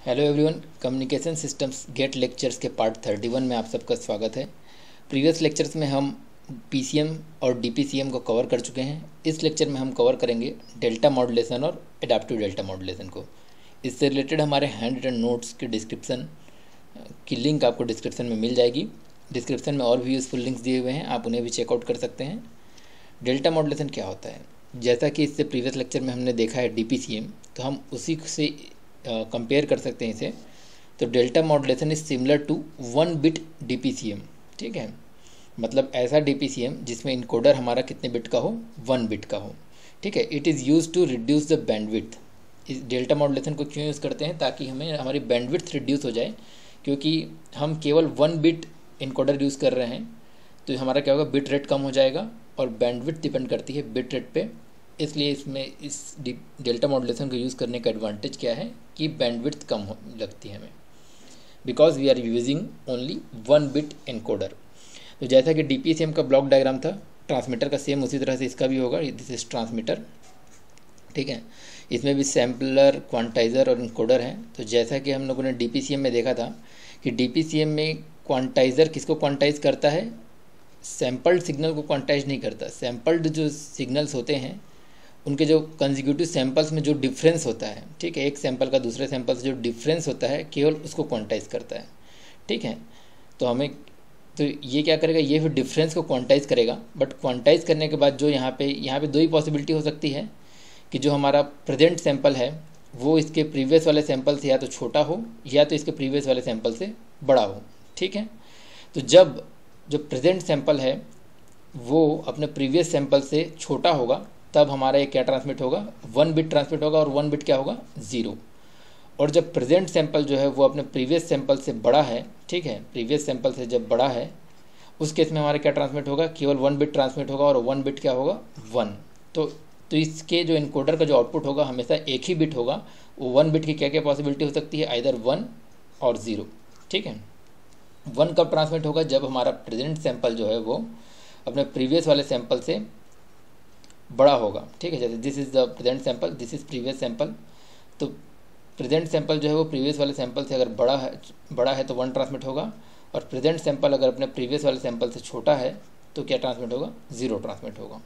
Hello everyone, communication systems GATE lectures के part 31 में आप सबका स्वागत है। प्रीवियस लेक्चर्स में हम पीसीएम और डीपीसीएम को कवर कर चुके हैं। इस लेक्चर में हम कवर करेंगे डेल्टा मॉड्यूलेशन और एडाप्टिव डेल्टा मॉड्यूलेशन को। इससे रिलेटेड हमारे हैंड रिटन नोट्स की डिस्क्रिप्शन की लिंक आपको डिस्क्रिप्शन में मिल जाएगी। डिस्क्रिप्शन में और भी यूज़फुल लिंक्स दिए हुए हैं, आप उन्हें भी चेकआउट कर सकते हैं। डेल्टा मॉड्यूलेशन क्या होता है? जैसा कि इससे प्रीवियस लेक्चर में हमने देखा है डीपीसीएम, तो हम उसी से कंपेयर कर सकते हैं इसे। तो delta modulation is similar to 1 bit DPCM. ठीक है, मतलब ऐसा डीपीसीएम जिसमें इनकोडर हमारा कितने बिट का हो, 1 बिट का हो। ठीक है, it is use to reduce the bandwidth. इस डेल्टा मॉड्यूलेशन को क्यों यूज़ करते हैं? ताकि हमें हमारी बैंडविड्थ रिड्यूस हो जाए, क्योंकि हम केवल 1 बिट इनकोडर यूज़ कर रहे हैं। तो हमारा क्या होगा, बिट रेट कम हो जाएगा और बैंडविड्थ डिपेंड करती है बिट रेट पे। इसलिए इसमें इस डेल्टा मॉड्यूलेशन को यूज़ करने का एडवांटेज क्या है कि बैंडविड्थ कम हो लगती है हमें, because we are using only 1 bit encoder. तो जैसा कि डीपीसीएम का ब्लॉक डायग्राम था, ट्रांसमीटर का सेम उसी तरह से इसका भी होगा। This is transmitter. ठीक है, इसमें भी सैम्पलर, क्वांटाइज़र और इनकोडर हैं। तो जैसा कि हम लोगों ने डीपीसीएम में देखा था कि डीपीसीएम में क्वांटाइज़र किसको क्वांटाइज करता है, सैम्पल्ड सिग्नल को क्वांटाइज नहीं करता। सैम्पल्ड जो सिग्नल्स होते हैं उनके जो कंसेक्यूटिव सैंपल्स में जो डिफरेंस होता है, ठीक है, एक सैंपल का दूसरे सैंपल से जो डिफरेंस होता है, केवल उसको क्वांटाइज करता है। ठीक है, तो ये क्या करेगा, ये फिर डिफरेंस को क्वांटाइज करेगा। बट क्वांटाइज करने के बाद जो यहाँ पे दो ही पॉसिबिलिटी हो सकती है कि जो हमारा प्रेजेंट सैंपल है वो इसके प्रीवियस वाले सैंपल से या तो छोटा हो या तो इसके प्रीवियस वाले सैंपल से बड़ा हो। ठीक है, तो जब जो प्रेजेंट सैंपल है वो अपने प्रीवियस सैंपल से छोटा होगा, तब हमारा ये क्या ट्रांसमिट होगा, 1 बिट ट्रांसमिट होगा। और 1 बिट क्या होगा, 0। और जब प्रेजेंट सैंपल जो है वो अपने प्रीवियस सैंपल से बड़ा है, ठीक है, प्रीवियस सैंपल से जब बड़ा है, उस केस में हमारा क्या ट्रांसमिट होगा, केवल 1 बिट ट्रांसमिट होगा। और 1 बिट क्या होगा, 1। तो इसके जो इनकोडर का जो आउटपुट होगा हमेशा एक ही बिट होगा। वो 1 बिट की क्या क्या पॉसिबिलिटी हो सकती है, आइदर 1 और 0। ठीक है, 1 कब ट्रांसमिट होगा, जब हमारा प्रेजेंट सैंपल जो है वो अपने प्रीवियस वाले सैंपल से बड़ा होगा। ठीक है, जैसे this is the present sample, this is previous sample. तो प्रेजेंट सैंपल जो है वो प्रीवियस वाले सैंपल से अगर बड़ा है तो 1 ट्रांसमिट होगा। और प्रेजेंट सैंपल अगर अपने प्रीवियस वाले सैंपल से छोटा है तो क्या ट्रांसमिट होगा, 0 ट्रांसमिट होगा।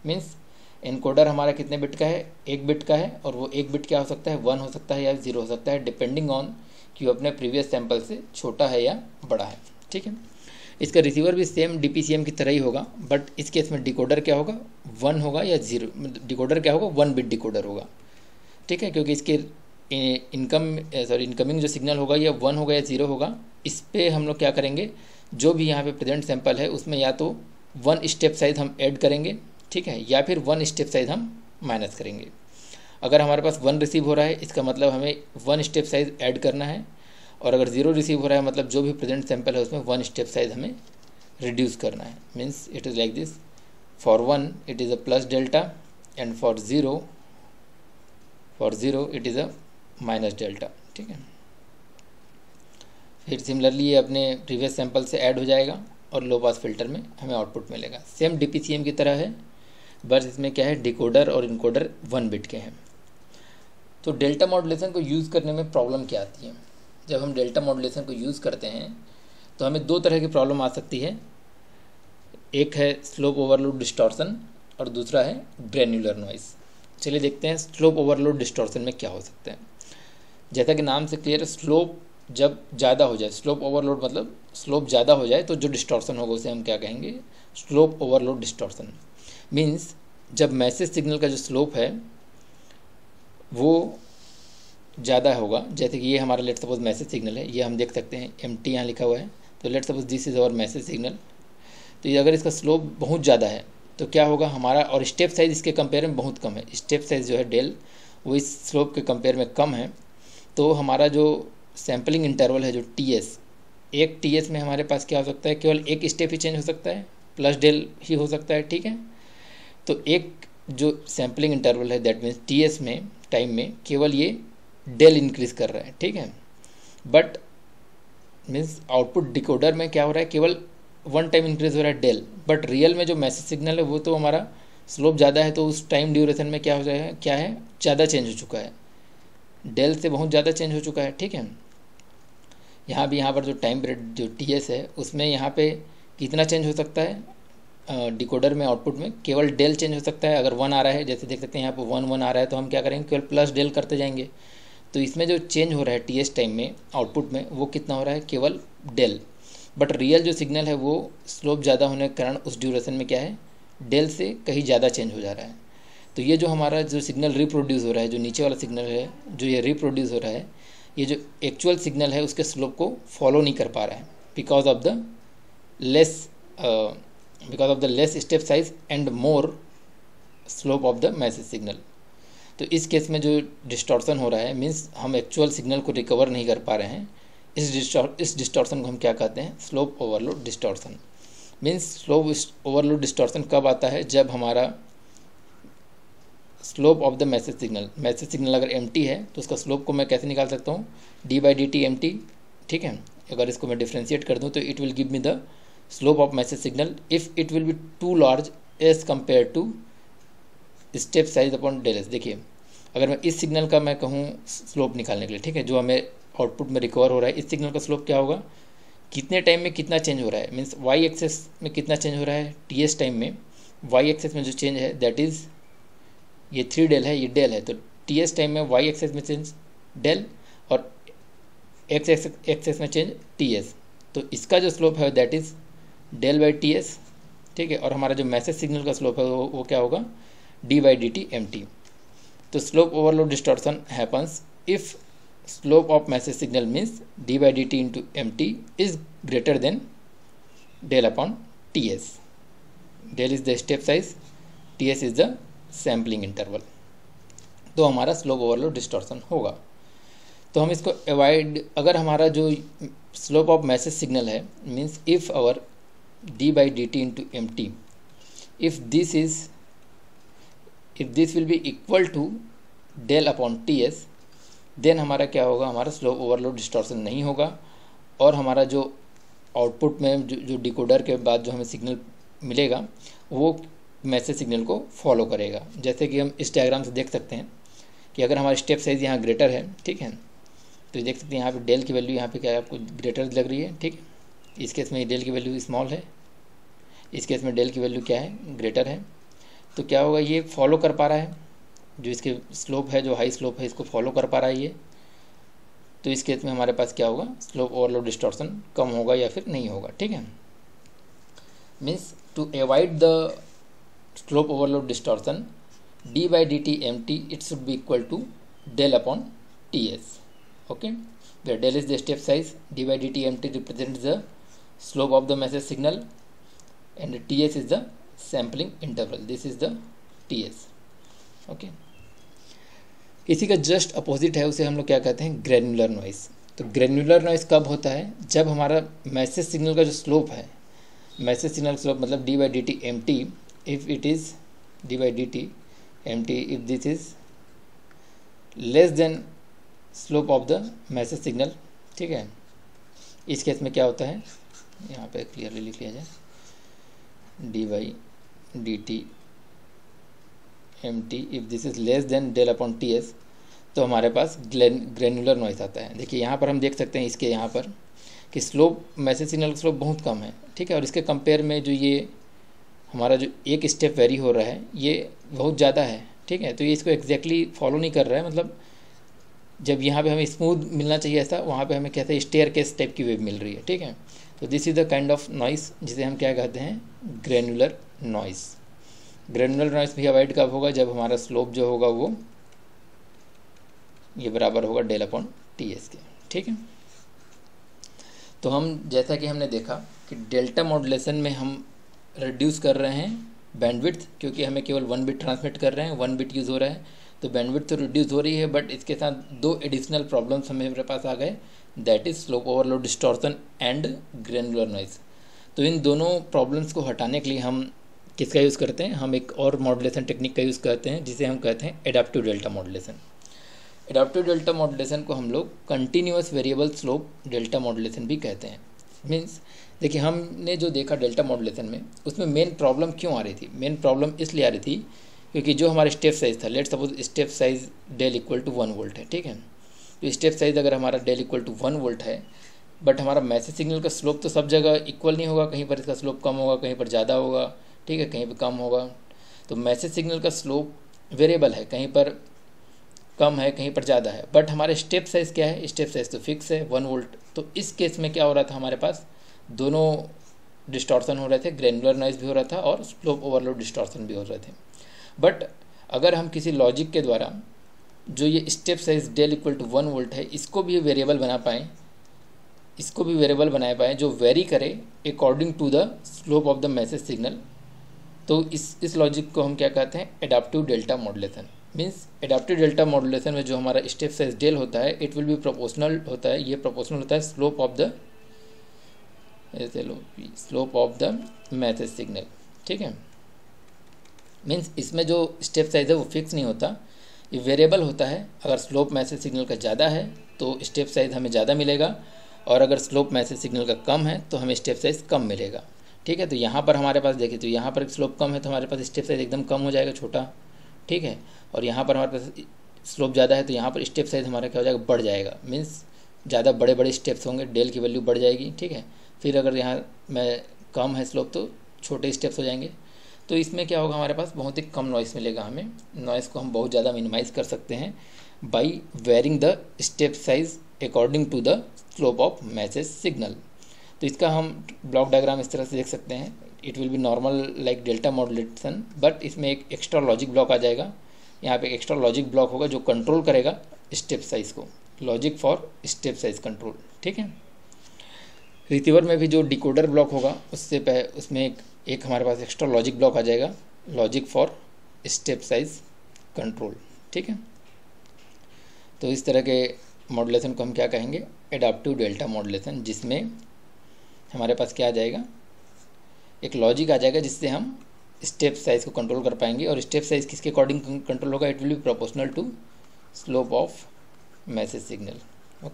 मीन्स एनकोडर हमारा कितने बिट का है, 1 बिट का है। और वो 1 बिट क्या हो सकता है, 1 हो सकता है या 0 हो सकता है, डिपेंडिंग ऑन कि वो अपने प्रीवियस सैंपल से छोटा है या बड़ा है। ठीक है, इसका रिसीवर भी सेम डीपीसीएम की तरह ही होगा, बट इस केस में डिकोडर क्या होगा, 1 होगा या 0। डिकोडर क्या होगा, 1 बिट डिकोडर होगा। ठीक है, क्योंकि इसके इनकमिंग जो सिग्नल होगा या 1 होगा या 0 होगा। इस पर हम लोग क्या करेंगे, जो भी यहाँ पे प्रेजेंट सैंपल है उसमें या तो 1 स्टेप साइज हम ऐड करेंगे, ठीक है, या फिर 1 स्टेप साइज हम माइनस करेंगे। अगर हमारे पास 1 रिसीव हो रहा है, इसका मतलब हमें 1 स्टेप साइज ऐड करना है। और अगर 0 रिसीव हो रहा है, मतलब जो भी प्रेजेंट सैंपल है उसमें 1 स्टेप साइज हमें रिड्यूस करना है। Means it is like this, for 1 it is a plus delta and for 0 it is a minus delta. ठीक है, फिर सिमिलरली ये अपने प्रीवियस सैंपल से ऐड हो जाएगा और लो पास फिल्टर में हमें आउटपुट मिलेगा। सेम डीपीसीएम की तरह है, बस इसमें क्या है, डिकोडर और इनकोडर 1 बिट के हैं। तो डेल्टा मॉड्यूलेशन को यूज़ करने में प्रॉब्लम क्या आती है? जब हम डेल्टा मॉड्यूलेशन को यूज़ करते हैं तो हमें 2 तरह की प्रॉब्लम आ सकती है। एक है स्लोप ओवरलोड डिस्टॉर्शन और दूसरा है ग्रैन्युलर नॉइज़। चलिए देखते हैं स्लोप ओवरलोड डिस्टॉर्शन में क्या हो सकता है। जैसा कि नाम से क्लियर है, स्लोप जब ज़्यादा हो जाए, स्लोप ओवरलोड मतलब स्लोप ज़्यादा हो जाए तो जो डिस्टॉर्शन होगा उसे हम क्या कहेंगे, स्लोप ओवरलोड डिस्टॉर्शन। मीन्स जब मैसेज सिग्नल का जो स्लोप है वो ज़्यादा होगा। जैसे कि ये हमारा लेट सपोज मैसेज सिग्नल है, ये हम देख सकते हैं MT यहाँ लिखा हुआ है। तो let suppose this is our message signal. तो ये अगर इसका स्लोप बहुत ज़्यादा है तो क्या होगा हमारा, और स्टेप साइज़ इसके कंपेयर में बहुत कम है, स्टेप साइज़ जो है डेल वो इस स्लोप के कंपेयर में कम है। तो हमारा जो सैम्पलिंग इंटरवल है जो TS, एक TS में हमारे पास क्या हो सकता है, केवल एक स्टेप ही चेंज हो सकता है, प्लस डेल ही हो सकता है। ठीक है, तो एक जो सैम्पलिंग इंटरवल है दैट मीन्स TS में टाइम में केवल ये डेल इंक्रीज कर रहा है। ठीक है, बट मीन्स आउटपुट डिकोडर में क्या हो रहा है, केवल 1 टाइम इंक्रीज हो रहा है डेल। बट रियल में जो मैसेज सिग्नल है वो तो हमारा स्लोप ज़्यादा है, तो उस टाइम ड्यूरेशन में क्या हो जाएगा, क्या है, ज़्यादा चेंज हो चुका है, डेल से बहुत ज़्यादा चेंज हो चुका है, ठीक है। यहाँ भी यहाँ पर जो टाइम पीरियड जो टीएस है उसमें यहाँ पे कितना चेंज हो सकता है, डिकोडर में आउटपुट में केवल डेल चेंज हो सकता है। अगर 1 आ रहा है, जैसे देख सकते हैं यहाँ पर 1 1 आ रहा है, तो हम क्या करेंगे, केवल प्लस डेल करते जाएंगे। तो इसमें जो चेंज हो रहा है टीएस टाइम में आउटपुट में, वो कितना हो रहा है, केवल डेल। बट रियल जो सिग्नल है वो स्लोप ज़्यादा होने के कारण उस ड्यूरेशन में क्या है, डेल से कहीं ज़्यादा चेंज हो जा रहा है। तो ये जो हमारा जो सिग्नल रिप्रोड्यूस हो रहा है, जो नीचे वाला सिग्नल है जो ये रिप्रोड्यूस हो रहा है, ये जो एक्चुअल सिग्नल है उसके स्लोप को फॉलो नहीं कर पा रहा है because of the less step size and more slope of the message signal. तो इस केस में जो डिस्टॉर्शन हो रहा है, मीन्स हम एक्चुअल सिग्नल को रिकवर नहीं कर पा रहे हैं। इस डिस्टॉर्शन को हम क्या कहते हैं, slope overload distortion. Means slope overload distortion कब आता है, जब हमारा slope of the message signal अगर एम्प्टी है तो उसका स्लोप को मैं कैसे निकाल सकता हूँ, d/dt एम्प्टी, ठीक है। अगर इसको मैं डिफ्रेंशिएट कर दूँ तो it will give me the slope of message signal if it will be too large as compare to step size upon del s. देखिए, अगर मैं इस सिग्नल का मैं कहूँ स्लोप निकालने के लिए, ठीक है, जो हमें आउटपुट में रिकवर हो रहा है, इस सिग्नल का स्लोप क्या होगा, कितने टाइम में कितना चेंज हो रहा है, मीन्स वाई एक्सेस में कितना चेंज हो रहा है, टीएस टाइम में वाई एक्सेस में जो चेंज है दैट इज़ ये 3 डेल है, ये डेल है। तो टीएस टाइम में वाई एक्सेस में चेंज डेल और एक्स एक्सेस में चेंज टीएस। तो इसका जो स्लोप है that is del by TS, ठीक है। और हमारा जो मैसेज सिग्नल का स्लोप है वो क्या होगा, d/dt एम्प्टी। तो slope overload distortion happens if slope of message signal means d/dt into m t is greater than del upon TS. Del is the step size, TS is the sampling interval. तो हमारा slope overload distortion होगा। तो हम इसको avoid, अगर हमारा जो slope of message signal है means if our d/dt into empty, if this will be equal to del upon TS, then हमारा क्या होगा, हमारा स्लोप ओवरलोड डिस्टॉर्शन नहीं होगा। और हमारा जो आउटपुट में जो डिकोडर के बाद जो हमें सिग्नल मिलेगा वो मैसेज सिग्नल को फॉलो करेगा। जैसे कि हम इस डायग्राम से देख सकते हैं कि अगर हमारा स्टेप साइज यहाँ ग्रेटर है, ठीक है, तो देख सकते हैं यहाँ पे डेल की वैल्यू यहाँ पे क्या है, आपको ग्रेटर लग रही है, ठीक है। इस केस में डेल की वैल्यू स्मॉल है, इस केस में डेल की वैल्यू क्या है, ग्रेटर है। तो क्या होगा, ये फॉलो कर पा रहा है, जो इसके स्लोप है, जो हाई स्लोप है, इसको फॉलो कर पा रहा है ये। तो इस केस में हमारे पास क्या होगा, स्लोप ओवरलोड डिस्टॉर्शन कम होगा या फिर नहीं होगा, ठीक है। Means to avoid the slope overload distortion, d/dt empty it should be equal to del upon ts, okay, where del is the step size, d/dt empty represents the slope of the message signal and ts is the sampling interval, this is the ts, okay। इसी का just opposite है, उसे हम लोग क्या कहते हैं, granular noise. तो ग्रेनुलर नॉइस कब होता है, जब हमारा मैसेज सिग्नल का जो स्लोप है, मैसेज सिग्नल स्लोप मतलब d/dt empty, if it is d/dt empty, if this is less than slope of the message signal, ठीक है। इस केस में क्या होता है, यहाँ पे क्लियरली लिख लिया जाए, d/dt empty if this is less than del upon ts, तो हमारे पास ग्रेनुलर नॉइस आता है। देखिए यहाँ पर हम देख सकते हैं इसके यहाँ पर कि स्लोप, मैसेज सिग्नल का स्लोप बहुत कम है, ठीक है, और इसके कंपेयर में जो ये हमारा जो एक स्टेप वेरी हो रहा है ये बहुत ज़्यादा है, ठीक है। तो ये इसको एग्जैक्टली फॉलो नहीं कर रहा है, मतलब जब यहाँ पे हमें स्मूथ मिलना चाहिए ऐसा, वहाँ पे हमें कैसे स्टेयर केस टाइप की वेव मिल रही है, ठीक है। तो this is the kind of noise जिसे हम क्या कहते हैं, ग्रेनुलर नॉइस। ग्रेनुलर नॉइस भी अवॉइड कब होगा, जब हमारा स्लोप जो होगा वो ये बराबर होगा डेल अपॉन टीएस के, ठीक है। तो हम जैसा कि हमने देखा कि डेल्टा मॉड्यूलेशन में हम रिड्यूस कर रहे हैं बैंडविड्थ, क्योंकि हमें केवल 1 बिट ट्रांसमिट कर रहे हैं, 1 बिट यूज़ हो रहा है, तो बैंडविड्थ तो रिड्यूस हो रही है, बट इसके साथ 2 एडिशनल प्रॉब्लम्स हमारे पास आ गए, that is slope overload distortion and granular noise. तो इन दोनों प्रॉब्लम्स को हटाने के लिए हम किसका यूज़ करते हैं, हम एक और मॉड्यूलेशन टेक्निक का यूज़ करते हैं जिसे हम कहते हैं adaptive delta modulation. Adaptive delta modulation को हम लोग continuous variable slope delta modulation भी कहते हैं। मीन्स देखिए, हमने जो देखा डेल्टा मॉड्यूलेशन में, उसमें मेन प्रॉब्लम क्यों आ रही थी, मेन प्रॉब्लम इसलिए आ रही थी क्योंकि जो हमारा स्टेप साइज था, let suppose step size del equal to 1 volt है, ठीक है, तो स्टेप साइज अगर हमारा डेल इक्वल टू 1 वोल्ट है, बट हमारा मैसेज सिग्नल का स्लोप तो सब जगह इक्वल नहीं होगा, कहीं पर इसका स्लोप कम होगा, कहीं पर ज़्यादा होगा, ठीक है, कहीं पर कम होगा। तो मैसेज सिग्नल का स्लोप वेरिएबल है, कहीं पर कम है, कहीं पर ज़्यादा है, बट हमारे स्टेप साइज़ क्या है, स्टेप साइज़ तो फिक्स है 1 वोल्ट। तो इस केस में क्या हो रहा था, हमारे पास दोनों डिस्टॉर्शन हो रहे थे, ग्रैनुलर नॉइज़ भी हो रहा था और स्लोप ओवरलोड डिस्टॉर्शन भी हो रहे थे। बट अगर हम किसी लॉजिक के द्वारा जो ये step size del equal to 1 volt है, इसको भी वेरिएबल बना पाएँ, इसको भी वेरिएबल बना पाएँ जो वेरी करे according to the slope of the message signal, तो इस लॉजिक को हम क्या कहते हैं, adaptive delta modulation. Means adaptive delta modulation में जो हमारा स्टेप साइज डेल होता है, इट विल बी प्रोपोर्शनल होता है, ये प्रोपोर्शनल होता है slope of the message signal, ठीक है। मीन्स इसमें जो स्टेप साइज है वो फिक्स नहीं होता, ये वेरिएबल होता है। अगर स्लोप मैसेज सिग्नल का ज़्यादा है तो स्टेप साइज हमें ज़्यादा मिलेगा, और अगर स्लोप मैसेज सिग्नल का कम है तो हमें स्टेप साइज कम मिलेगा, ठीक है। तो यहाँ पर हमारे पास देखिए, तो यहाँ पर स्लोप कम है तो हमारे पास स्टेप साइज एकदम कम हो जाएगा, छोटा, ठीक है। और यहाँ पर हमारे पास स्लोप ज़्यादा है तो यहाँ पर स्टेप साइज हमारा क्या हो जाएगा, बढ़ जाएगा। मीन्स ज़्यादा बड़े बड़े स्टेप्स होंगे, डेल की वैल्यू बढ़ जाएगी, ठीक है। फिर अगर यहाँ में कम है स्लोप तो छोटे स्टेप्स हो जाएंगे। तो इसमें क्या होगा, हमारे पास बहुत ही कम नॉइस मिलेगा। हमें नॉइस को हम बहुत ज़्यादा मिनिमाइज़ कर सकते हैं by varying the step size according to the slope of message signal. तो इसका हम ब्लॉक डायग्राम इस तरह से देख सकते हैं। It will B normal like delta modulation, but इसमें एक एक्स्ट्रा लॉजिक ब्लॉक आ जाएगा। यहाँ पे एक्स्ट्रा लॉजिक ब्लॉक होगा जो कंट्रोल करेगा स्टेप साइज को, logic for step size control, ठीक है। रिसीवर में भी जो डिकोडर ब्लॉक होगा उसमें एक हमारे पास एक्स्ट्रा लॉजिक ब्लॉक आ जाएगा, logic for step size control, ठीक है। तो इस तरह के मॉड्यूलेशन को हम क्या कहेंगे, एडाप्टिव डेल्टा मॉड्यूलेशन, जिसमें हमारे पास क्या आ जाएगा, एक लॉजिक आ जाएगा जिससे हम स्टेप साइज को कंट्रोल कर पाएंगे। और स्टेप साइज किसके अकॉर्डिंग कंट्रोल होगा, it will be proportional to slope of message signal.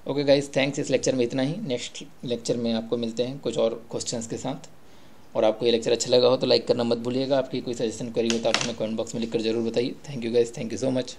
Okay guys, thanks. इस लेक्चर में इतना ही। नेक्स्ट लेक्चर में आपको मिलते हैं कुछ और क्वेश्चंस के साथ। और आपको ये लेक्चर अच्छा लगा हो तो लाइक करना मत भूलिएगा। आपकी कोई सजेशन क्वेरी हो तो आप हमें कमेंट बॉक्स में लिखकर जरूर बताइए। Thank you guys, thank you so much.